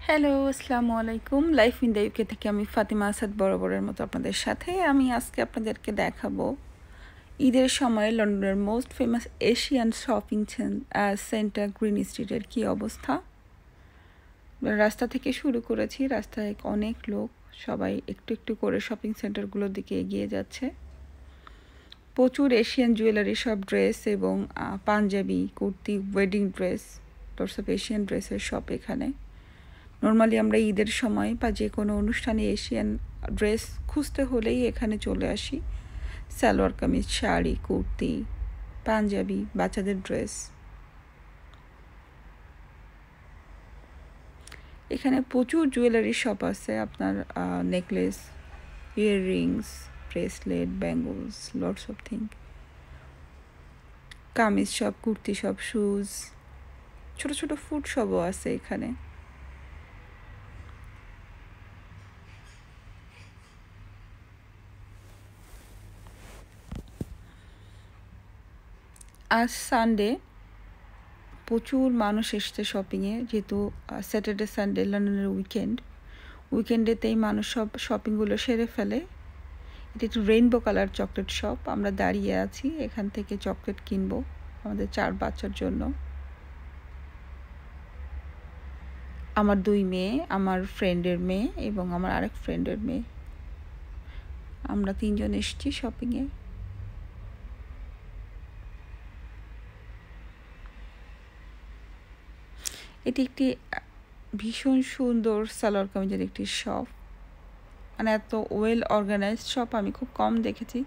Hello, আসসালামু আলাইকুম। Life in the UK থেকে আমি ফাতিমা আসাদ বরাবরের মতো আপনাদের সাথে। আমি আজকে আপনাদেরকে দেখাবো ঈদের সময় লন্ডনের most famous Asian shopping centre green স্ট্রিটের কী অবস্থা। রাস্তা থেকে শুরু করেছি, রাস্তায় অনেক লোক, সবাই একটু একটু করে শপিং সেন্টারগুলোর দিকে এগিয়ে যাচ্ছে। প্রচুর এশিয়ান জুয়েলারি শপ, ড্রেস এবং পাঞ্জাবি, কুর্তি, ওয়েডিং ড্রেস, সব এশিয়ান ড্রেসের শপ এখানে। নর্মালি আমরা ঈদের সময় বা যে কোনো অনুষ্ঠানে এশিয়ান ড্রেস খুঁজতে হলেই এখানে চলে আসি। সালোয়ার কামিজ, শাড়ি, কুর্তি, পাঞ্জাবি, বাচ্চাদের ড্রেস। এখানে প্রচুর জুয়েলারি শপ আছে, আপনার necklace, earrings, bracelet, bangles, lots of thing. Kameez shop, kurti shop, shoes, ছোট ছোট ফুড শপও আছে এখানে। আজ সানডে, প্রচুর মানুষ এসছে শপিংয়ে, যেহেতু স্যাটারডে সানডে লন্ডনের উইকেন্ডেতেই মানুষ সব শপিংগুলো সেরে ফেলে। এটা একটু রেইনবো কালার চকলেট শপ। আমরা দাঁড়িয়ে আছি, এখান থেকে চকলেট কিনবো আমাদের 4 বাচ্চার জন্য। আমার 2 মেয়ে, আমার ফ্রেন্ডের মেয়ে এবং আমার আরেক ফ্রেন্ডের মেয়ে, আমরা 3 জন এসছি শপিংয়ে। এটি একটি ভীষণ সুন্দর সালোয়ার কামিজের একটি শপ, মানে এত ওয়েল অর্গানাইজড শপ আমি খুব কম দেখেছি।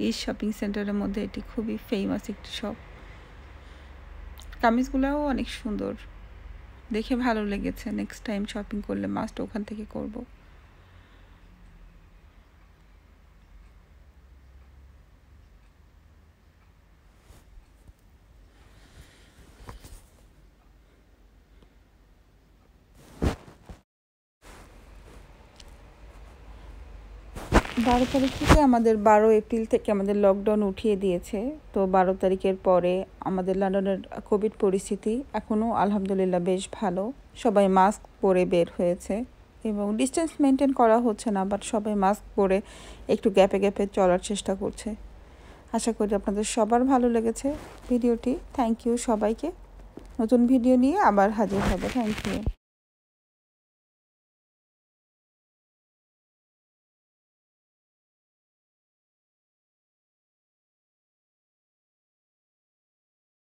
এই শপিং সেন্টারের মধ্যে এটি খুবই ফেমাস একটি শপ। কামিজগুলোও অনেক সুন্দর, দেখে ভালো লেগেছে। নেক্সট টাইম শপিং করলে মাস্ট ওখান থেকে করব। বারো তারিখ থেকে আমাদের 12 এপ্রিল থেকে আমাদের লকডাউন উঠিয়ে দিয়েছে। তো 12 তারিখের পরে আমাদের লন্ডনের কোভিড পরিস্থিতি এখনও আলহামদুলিল্লাহ বেশ ভালো। সবাই মাস্ক পরে বের হয়েছে এবং ডিস্টেন্স মেনটেন করা হচ্ছে না, বাট সবাই মাস্ক পরে একটু গ্যাপে গ্যাপে চলার চেষ্টা করছে। আশা করি আপনাদের সবার ভালো লেগেছে ভিডিওটি। থ্যাংক ইউ সবাইকে। নতুন ভিডিও নিয়ে আবার হাজির হব। Thank you.